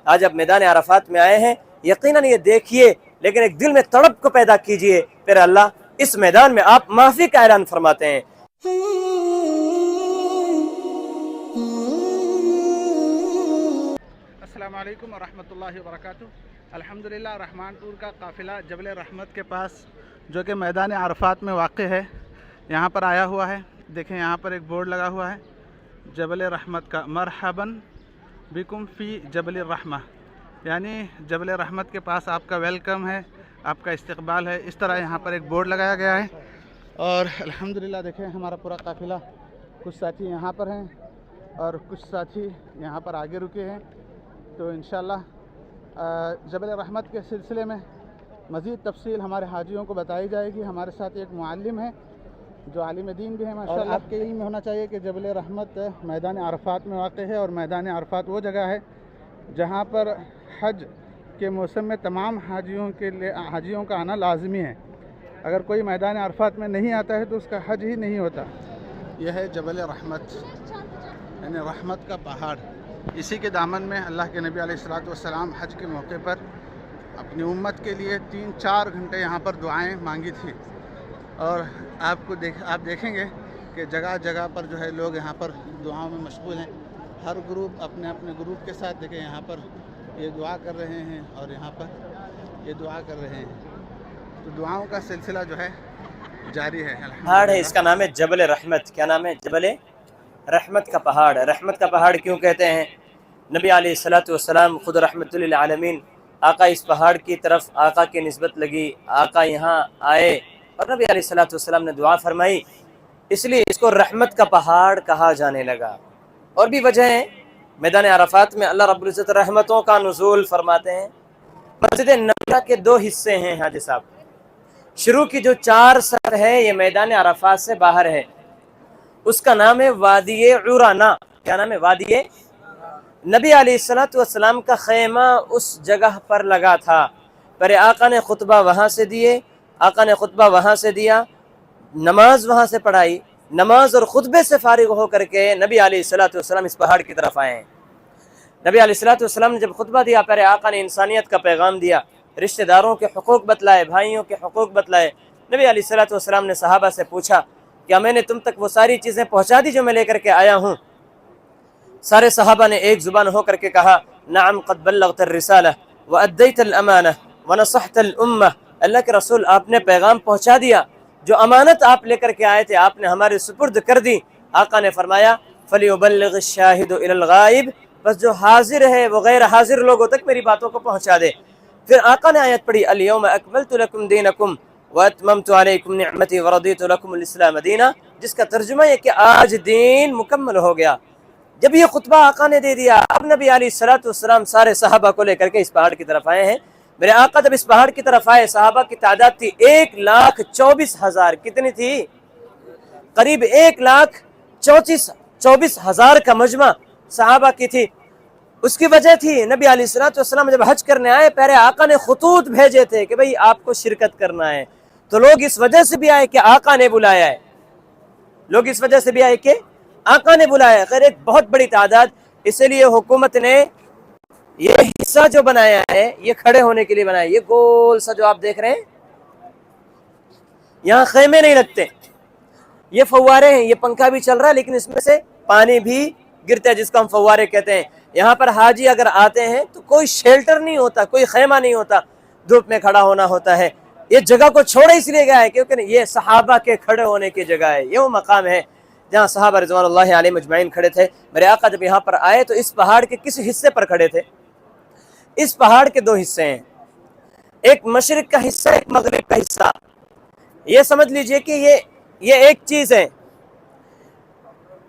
آج آپ میدان عرفات میں آئے ہیں، یقیناً یہ دیکھیے، لیکن ایک دل میں تڑپ کو پیدا کیجئے، پھر اللہ اس میدان میں آپ معافی کا اعلان فرماتے ہیں۔ السلام علیکم ورحمۃ اللہ وبرکاتہ۔ الحمدللہ رحمان پور کا قافلہ جبل رحمت کے پاس جو کہ میدان عرفات میں واقع ہے، یہاں پر آیا ہوا ہے۔ دیکھیں یہاں پر ایک بورڈ لگا ہوا ہے جبل رحمت کا، مرحباً بکم فی جبل الرحمہ، یعنی جبل رحمت کے پاس آپ کا ویلکم ہے، آپ کا استقبال ہے۔ اس طرح یہاں پر ایک بورڈ لگایا گیا ہے، اور الحمدللہ دیکھیں ہمارا پورا قافلہ، کچھ ساتھی یہاں پر ہیں اور کچھ ساتھی یہاں پر آگے رکے ہیں۔ تو انشاءاللہ جبل رحمت کے سلسلے میں مزید تفصیل ہمارے حاجیوں کو بتائی جائے گی۔ ہمارے ساتھ ایک معلم ہے جو عالم دین بھی ہے ماشاءاللہ۔ آپ کے علم میں ہونا چاہیے کہ جبل رحمت میدان عرفات میں واقع ہے، اور میدان عرفات وہ جگہ ہے جہاں پر حج کے موسم میں تمام حاجیوں کا آنا لازمی ہے۔ اگر کوئی میدان عرفات میں نہیں آتا ہے تو اس کا حج ہی نہیں ہوتا۔ یہ ہے جبل رحمت، یعنی رحمت کا پہاڑ۔ اسی کے دامن میں اللہ کے نبی علیہ الصلوۃ والسلام حج کے موقع پر اپنی امت کے لیے 3-4 گھنٹے یہاں پر دعائیں مانگی تھی، اور آپ دیکھیں گے کہ جگہ جگہ پر جو ہے لوگ یہاں پر دعاؤں میں مشغول ہیں۔ ہر گروپ اپنے اپنے گروپ کے ساتھ دیکھیں یہاں پر یہ دعا کر رہے ہیں اور یہاں پر یہ دعا کر رہے ہیں، تو دعاؤں کا سلسلہ جو ہے جاری ہے۔ پہاڑ ہے، اس کا نام ہے جبل رحمت۔ کیا نام ہے؟ جبل رحمت کا پہاڑ۔ رحمت کا پہاڑ کیوں کہتے ہیں؟ نبی علیہ الصلوۃ والسلام خود رحمت للعالمین، آقا اس پہاڑ کی طرف آقا کی نسبت لگی، آقا یہاں آئے اور نبی علیہ الصلوۃ والسلام نے دعا فرمائی، اس لیے اس کو رحمت کا پہاڑ کہا جانے لگا۔ اور بھی وجہ ہیں، میدان عرفات میں اللہ رب العزت رحمتوں کا نزول فرماتے ہیں۔ مسجد نبوی کے 2 حصے ہیں حاجی صاحب۔ شروع کی جو 4 سر ہے یہ میدان عرفات سے باہر ہے، اس کا نام ہے وادی عرانہ۔ کیا نام ہے؟ وادی۔ نبی علیہ الصلوۃ والسلام کا خیمہ اس جگہ پر لگا تھا، پر آقا نے خطبہ وہاں سے دیا، نماز وہاں سے پڑھائی، نماز اور خطبے سے فارغ ہو کر کے نبی علیہ الصلوۃ والسلام اس پہاڑ کی طرف آئے ہیں۔ نبی علیہ الصلوۃ والسلام نے جب خطبہ دیا، پہلے آقا نے انسانیت کا پیغام دیا، رشتہ داروں کے حقوق بتلائے، بھائیوں کے حقوق بتلائے۔ نبی علیہ الصلوۃ والسلام نے صحابہ سے پوچھا، کیا میں نے تم تک وہ ساری چیزیں پہنچا دی جو میں لے کر کے آیا ہوں؟ سارے صحابہ نے ایک زبان ہو کر کے کہا، نعم قد بلغت الرسالہ وادیت الامانہ ونصحت الامہ۔ اللہ کے رسول، آپ نے پیغام پہنچا دیا، جو امانت آپ لے کر کے آئے تھے آپ نے ہمارے سپرد کر دی۔ آقا نے فرمایا، فلیبلغ الشاہد الی الغائب، بس جو حاضر ہے وہ غیر حاضر لوگوں تک میری باتوں کو پہنچا دے۔ پھر آقا نے آیت پڑھی، الیوم اکملت لکم دینکم واتممت علیکم نعمتی ورضیت لکم الاسلام دینا، جس کا ترجمہ یہ کہ آج دین مکمل ہو گیا۔ جب یہ خطبہ آقا نے دے دیا، اب نبی علیہ الصلوۃ والسلام سارے صحابہ کو لے کر کے اس پہاڑ کی طرف آئے ہیں۔ میرے آقا جب اس پہاڑ کی طرف آئے، صحابہ کی تعداد تھی 1,24,000۔ کتنی تھی؟ قریب 1,24,000 کا مجمع صحابہ کی تھی۔ اس کی وجہ تھی نبی علیہ الصلوۃ والسلام جب حج کرنے آئے، پہلے آقا نے خطوط بھیجے تھے کہ بھئی آپ کو شرکت کرنا ہے، تو لوگ اس وجہ سے بھی آئے کہ آقا نے بلایا ہے، آقا نے بلایا ہے۔ خیر ایک بہت بڑی تعداد، اسی لیے حکومت نے یہ حصہ جو بنایا ہے یہ کھڑے ہونے کے لیے بنایا ہے۔ یہ گول سا جو آپ دیکھ رہے ہیں، یہاں خیمے نہیں لگتے، یہ فوارے ہیں، یہ پنکھا بھی چل رہا ہے لیکن اس میں سے پانی بھی گرتا ہے جس کو ہم فوارے کہتے ہیں۔ یہاں پر حاجی اگر آتے ہیں تو کوئی شیلٹر نہیں ہوتا، کوئی خیمہ نہیں ہوتا، دھوپ میں کھڑا ہونا ہوتا ہے۔ یہ جگہ کو چھوڑے اس لیے گیا ہے کیونکہ یہ صحابہ کے کھڑے ہونے کی جگہ ہے، یہ وہ مقام ہے جہاں صحابہ رضوان اللہ علیہم اجمعین کھڑے تھے۔ میرے آقا جب یہاں پر آئے تو اس پہاڑ کے کس حصے پر کھڑے تھے؟ اس پہاڑ کے 2 حصے ہیں، ایک مشرق کا حصہ، ایک مغرب کا حصہ۔ یہ سمجھ لیجئے کہ یہ ایک چیز ہے،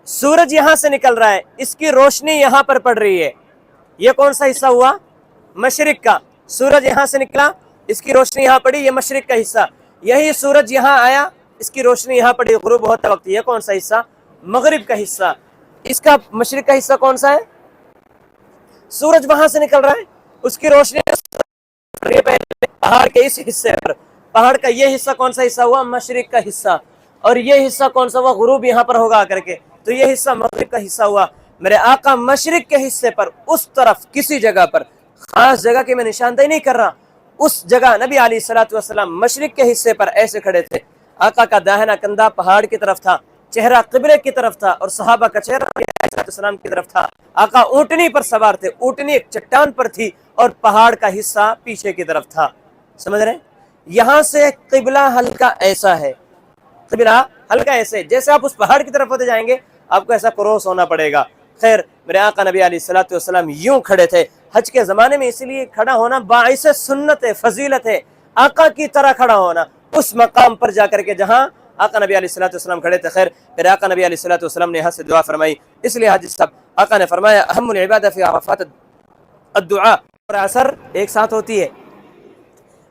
سورج یہاں سے نکل رہا ہے، اس کی روشنی یہاں پر پڑ رہی ہے، یہ کون سا حصہ ہوا؟ مشرق کا۔ سورج یہاں سے نکلا، اس کی روشنی یہاں پڑی، یہ مشرق کا حصہ۔ یہی سورج یہاں آیا، اس کی روشنی یہاں پڑی، غروب ہوتا وقت، یہ کون سا حصہ؟ مغرب کا حصہ۔ اس کا مشرق کا حصہ کون سا ہے؟ سورج وہاں سے نکل رہا ہے، اس کی روشنی پہاڑ کے اس حصے پر، پہاڑ کا یہ حصہ کون سا حصہ ہوا؟ مشرق کا حصہ۔ اور یہ حصہ کون سا ہوا؟ غروب یہاں پر ہوگا کر کے، تو یہ حصہ مغرب کا حصہ ہوا۔ میرے آقا مشرق کے حصے پر اس طرف کسی جگہ پر خاص جگہ کی میں نشاندہی نہیں کر رہا. اس جگہ نبی علیہ الصلوۃ والسلام مشرق کے حصے پر ایسے کھڑے تھے. آقا کا داہنا کندھا پہاڑ کی طرف تھا, چہرہ قبلے کی طرف تھا, اور صحابہ کا چہرہ علیہ السلام کی طرف تھا. آقا اونٹنی پر سوار تھے, اونٹنی ایک چٹان پر تھی اور پہاڑ کا حصہ پیچھے کی طرف تھا. سمجھ رہے ہیں؟ یہاں سے قبلہ ہلکا ایسا ہے, قبلہ ہلکا ایسے, جیسے آپ اس پہاڑ کی طرف ہوتے جائیں گے آپ کو ایسا کروس ہونا پڑے گا. خیر میرے آقا نبی علیہ الصلوۃ والسلام یوں کھڑے تھے. حج کے زمانے میں اس لیے کھڑا ہونا باعث سنت ہے, فضیلت ہے, آقا کی طرح کھڑا ہونا اس مقام پر جا کر کے جہاں آقا نبی علیہ الصلوۃ والسلام کھڑے تھے. خیر پھر آقا نبی علیہ الصلوۃ والسلام نے یہاں سے دعا فرمائی. اس لیے حاجی صاحب آقا نے فرمایا اہم العبادہ فی عرفات الدعاء. اور عصر ایک ساتھ ہوتی ہے.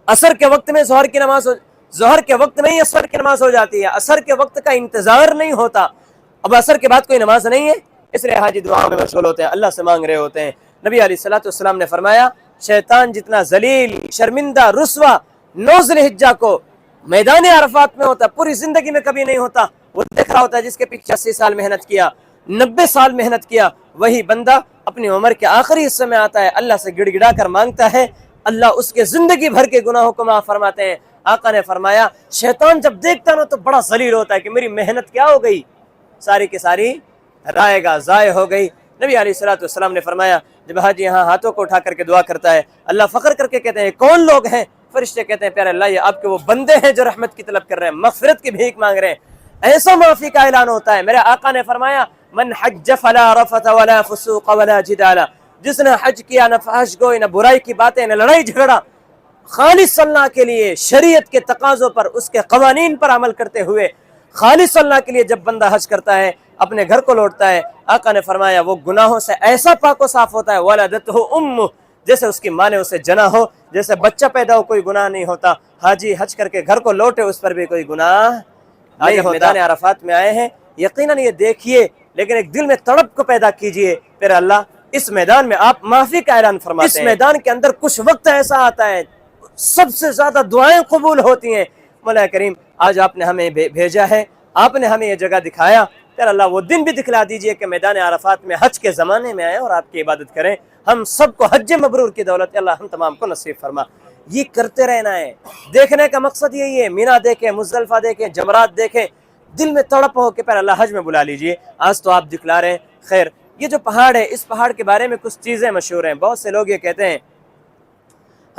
عصر کے وقت میں ظہر کی نماز ظہر کے وقت میں ہی عصر کی نماز ہو جاتی ہے. عصر کے وقت کا انتظار نہیں ہوتا. اب عصر کے بعد کوئی نماز نہیں ہے, اس لیے حاجی دعا میں مشغول ہوتے ہیں, اللہ سے مانگ رہے ہوتے ہیں. نبی علیہ الصلوۃ والسلام نے فرمایا شیطان جتنا ذلیل, شرمندہ, رسوا 9 ذی الحجہ کو میدان عرفات میں ہوتا, پوری زندگی میں کبھی نہیں ہوتا. وہ دیکھ رہا ہوتا ہے جس کے پیچھے 80 سال محنت کیا, 90 سال محنت کیا, وہی بندہ اپنی عمر کے آخری حصے میں آتا ہے, اللہ سے گڑ گڑا کر مانگتا ہے, اللہ اس کے زندگی بھر کے گناہوں کو معاف فرماتے ہیں. آقا نے فرمایا شیطان جب دیکھتا نا تو بڑا ذلیل ہوتا ہے کہ میری محنت کیا ہو گئی, ساری کی ساری رائے گا, ضائع ہو گئی. نبی علیہ الصلوۃ والسلام نے فرمایا جب حاجی یہاں ہاتھوں کو اٹھا کر کے دعا کرتا ہے, اللہ فخر کر کے کہتے ہیں کون لوگ ہیں؟ فرشتے کہتے ہیں پیارے اللہ یہ آپ کے وہ بندے ہیں جو رحمت کی طلب کر رہے ہیں, مغفرت کی بھیک مانگ رہے ہیں. ایسا معافی کا اعلان ہوتا ہے. میرے آقا نے فرمایا من حج فلا رفث ولا فسوق ولا جدال, جس نے حج کیا نہ فحش گوئی, نہ برائی کی باتیں, نہ لڑائی جھگڑا, خالص اللہ کے لیے شریعت کے تقاضوں پر, اس کے قوانین پر عمل کرتے ہوئے خالص اللہ کے لیے جب بندہ حج کرتا ہے, اپنے گھر کو لوٹتا ہے, آقا نے فرمایا وہ گناہوں سے ایسا پاک و صاف ہوتا ہے ولدتہ امہ, جیسے اس کی ماں نے اسے جنا ہو, جیسے بچہ پیدا ہو, کوئی گناہ نہیں ہوتا. حاجی حج کر کے گھر کو لوٹے اس پر بھی کوئی گناہ نہیں ہوتا. میدان عرفات میں آئے ہیں, یقیناً یہ دیکھیے, لیکن ایک دل میں تڑپ کو پیدا کیجئے, پھر اللہ اس میدان میں آپ معافی کا اعلان فرماتے ہیں. اس میدان کے اندر کچھ وقت ایسا آتا ہے سب سے زیادہ دعائیں قبول ہوتی ہیں. مولا کریم آج آپ نے ہمیں بھیجا ہے, آپ نے ہمیں یہ جگہ دکھایا, پھر اللہ وہ دن بھی دکھلا دیجئے کہ میدان عرفات میں حج کے زمانے میں آئیں اور آپ کی عبادت کریں. ہم سب کو حج مبرور کی دولت اللہ ہم تمام کو نصیب فرما. یہ کرتے رہنا ہے, دیکھنے کا مقصد یہی ہے, مینا دیکھیں, مزدلفہ دیکھیں, جمرات دیکھیں, دل میں تڑپ ہو کہ پھر اللہ حج میں بلا لیجئے. آج تو آپ دکھلا رہے ہیں. خیر یہ جو پہاڑ ہے, اس پہاڑ کے بارے میں کچھ چیزیں مشہور ہیں. بہت سے لوگ یہ کہتے ہیں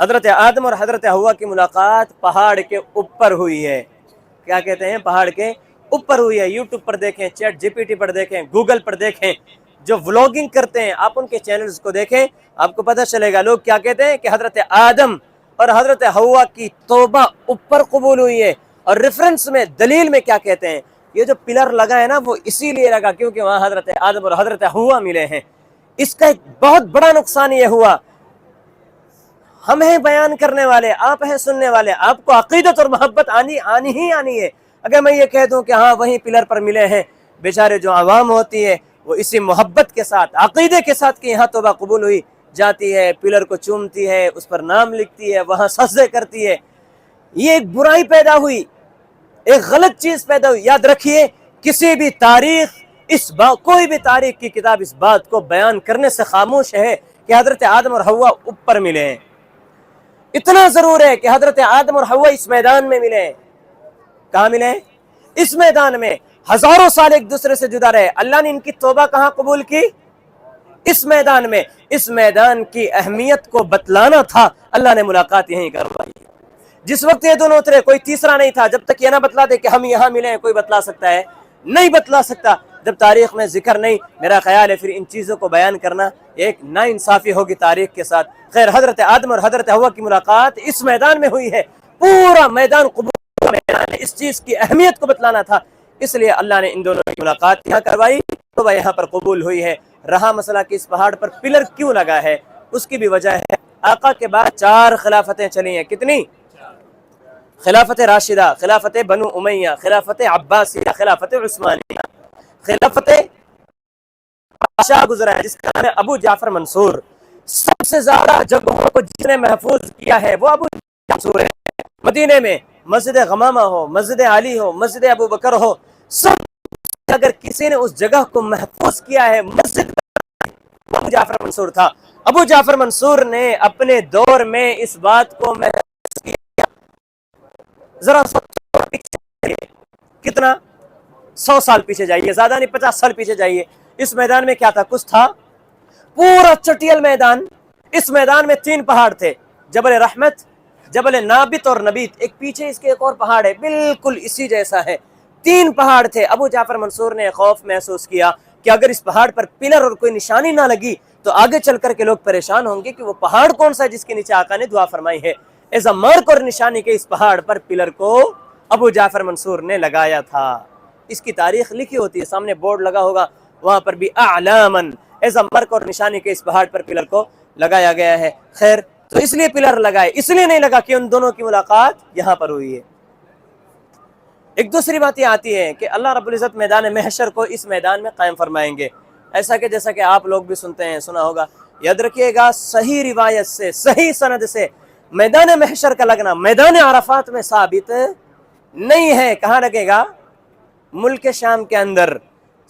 حضرت آدم اور حضرت حوا کی ملاقات پہاڑ کے اوپر ہوئی ہے. کیا کہتے ہیں؟ پہاڑ کے اوپر ہوئی ہے. یوٹیوب پر دیکھیں, چیٹ جی پی ٹی پر دیکھیں, گوگل پر دیکھیں, جو ولاگنگ کرتے ہیں آپ ان کے چینلز کو دیکھیں, آپ کو پتہ چلے گا لوگ کیا کہتے ہیں کہ حضرت آدم اور حضرت حوا کی توبہ اوپر قبول ہوئی ہے. اور ریفرنس میں دلیل میں کیا کہتے ہیں, یہ جو پلر لگا ہے نا وہ اسی لیے لگا کیونکہ وہاں حضرت آدم اور حضرت حوا ملے ہیں. اس کا ایک بہت بڑا نقصان یہ ہوا, ہم ہیں بیان کرنے والے, آپ ہیں سننے والے, آپ کو عقیدت اور محبت آنی ہی ہے. اگر میں یہ کہہ دوں کہ ہاں وہیں پلر پر ملے ہیں, بیچارے جو عوام ہوتی ہے وہ اسی محبت کے ساتھ, عقیدے کے ساتھ کہ یہاں توبہ قبول ہوئی, جاتی ہے, پلر کو چومتی ہے, اس پر نام لکھتی ہے, وہاں سجدے کرتی ہے. یہ ایک برائی پیدا ہوئی, ایک غلط چیز پیدا ہوئی. یاد رکھیے کسی بھی تاریخ کوئی بھی تاریخ کی کتاب اس بات کو بیان کرنے سے خاموش ہے کہ حضرت آدم اور حوا اوپر ملے ہیں. اتنا ضرور ہے کہ حضرت آدم اور حوا اس میدان میں ملے ہیں. کہاں ملے ہیں؟ اس میدان میں. ہزاروں سال ایک دوسرے سے جدا رہے, اللہ نے ان کی توبہ کہاں قبول کی؟ اس میدان میں. اس میدان کی اہمیت کو بتلانا تھا, اللہ نے ملاقات یہیں کروائی. جس وقت یہ دونوں اترے کوئی تیسرا نہیں تھا. جب تک یہ نہ بتلا دے کہ ہم یہاں ملے ہیں, کوئی بتلا سکتا ہے؟ نہیں بتلا سکتا. جب تاریخ میں ذکر نہیں, میرا خیال ہے پھر ان چیزوں کو بیان کرنا ایک ناانصافی ہوگی تاریخ کے ساتھ. خیر حضرت آدم اور حضرت حوا کی ملاقات اس میدان میں ہوئی ہے. پورا میدان قبول کا میدان ہے. اس چیز کی اہمیت کو بتلانا تھا, اس لیے اللہ نے ان دونوں کی ملاقات یہاں کروائی, تو وہ یہاں پر قبول ہوئی ہے. رہا مسئلہ کہ اس پہاڑ پر پلر کیوں لگا ہے, اس کی بھی وجہ ہے. آقا کے بعد 4 خلافتیں چلی ہیں. کتنی؟ خلافت راشدہ, خلافت بنو امیہ, خلافت عباسیہ, خلافت عثمانیہ, خلافت شاہ گزرا ہے جس کا نام ہے ابو جعفر منصور. سب سے زیادہ جگہوں کو جس نے محفوظ کیا ہے وہ ابو جعفر منصور ہے. مدینے میں مسجد غمامہ ہو, مسجد علی ہو, مسجد ابو بکر ہو, سب اگر کسی نے اس جگہ کو محفوظ کیا ہے مسجد ابو جعفر منصور تھا. ابو جعفر منصور نے اپنے دور میں اس بات کو محسوس کیا. ذرا کتنا 100 سال پیچھے جائیے, زیادہ نہیں 50 سال پیچھے جائیے. اس میدان میں کیا تھا؟ کچھ تھا؟ پورا چٹیل میدان. اس میدان میں 3 پہاڑ تھے, جبل رحمت, جبل نابت اور نبیت. ایک پیچھے اس کے ایک اور پہاڑ ہے بالکل اسی جیسا ہے. 3 پہاڑ تھے. ابو جعفر منصور نے خوف محسوس کیا کہ اگر اس پہاڑ پر پلر اور کوئی نشانی نہ لگی تو آگے چل کر کے لوگ پریشان ہوں گے کہ وہ پہاڑ کون سا ہے جس کے نیچے آقا نے دعا فرمائی ہے. ایسا مارک اور نشانی کے اس پہاڑ پر پلر کو ابو جعفر منصور نے لگایا تھا. اس کی تاریخ لکھی ہوتی ہے, سامنے بورڈ لگا ہوگا, وہاں پر بھی اعلامن, ایسا مارک اور نشانی کے اس پہاڑ پر پلر کو لگایا گیا ہے. خیر, تو اس لیے پلر لگائے, اس لیے نہیں لگا کہ ان دونوں کی ملاقات یہاں پر ہوئی ہے. ایک دوسری بات یہ آتی ہے کہ اللہ رب العزت میدان محشر کو اس میدان میں قائم فرمائیں گے. ایسا کہ جیسا کہ آپ لوگ بھی سنتے ہیں, سنا ہوگا, یاد رکھیے گا, صحیح روایت سے, صحیح سند سے میدان محشر کا لگنا میدان عرفات میں ثابت نہیں ہے. کہاں لگے گا؟ ملک شام کے اندر,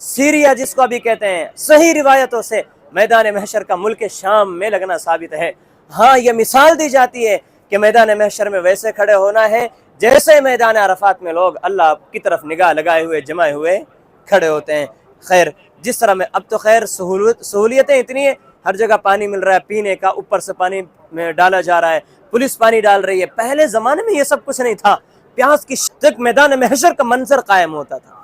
سیریا جس کو ابھی کہتے ہیں. صحیح روایتوں سے میدان محشر کا ملک شام میں لگنا ثابت ہے. ہاں, یہ مثال دی جاتی ہے کہ میدان محشر میں ویسے کھڑے ہونا ہے جیسے میدان عرفات میں لوگ اللہ کی طرف نگاہ لگائے ہوئے جمائے ہوئے کھڑے ہوتے ہیں. خیر, جس طرح میں اب تو خیر سہولیتیں اتنی ہیں, ہر جگہ پانی مل رہا ہے پینے کا, اوپر سے پانی میں ڈالا جا رہا ہے, پولیس پانی ڈال رہی ہے. پہلے زمانے میں یہ سب کچھ نہیں تھا, پیاس کی شدت میدان محشر کا منظر قائم ہوتا تھا.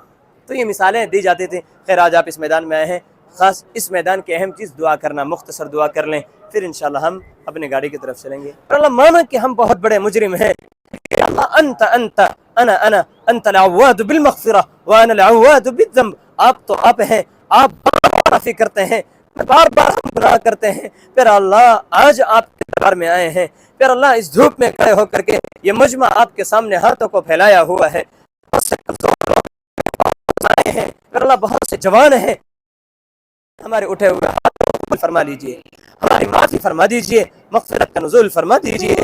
تو یہ مثالیں دی جاتی تھیں. خیر, آج آپ اس میدان میں آئے ہیں, خاص اس میدان کی اہم چیز دعا کرنا. مختصر دعا کر لیں, پھر انشاءاللہ ہم اپنی گاڑی کی طرف چلیں گے. اللہ مانا کہ ہم بہت بڑے مجرم ہیں, کہ اللہ انت انا انت العواد بالمغفرہ وانا العواد بالذنب. آپ تو آپ ہیں, آپ بار معافی کرتے ہیں, بار بار ہم گناہ کرتے ہیں. پھر اللہ آج آپ کے دربار میں آئے ہیں, پھر اللہ اس دھوپ میں کھڑے ہو کر کے یہ مجمع آپ کے سامنے ہاتھوں کو پھیلایا ہوا ہے. پھر اللہ بہت سے جوان ہیں, ہمارے اٹھے ہوئے ہاتھوں کو فرما لیجئے, ہماری معافی فرما دیجئے, مغفرت کا نزول فرما دیجئے.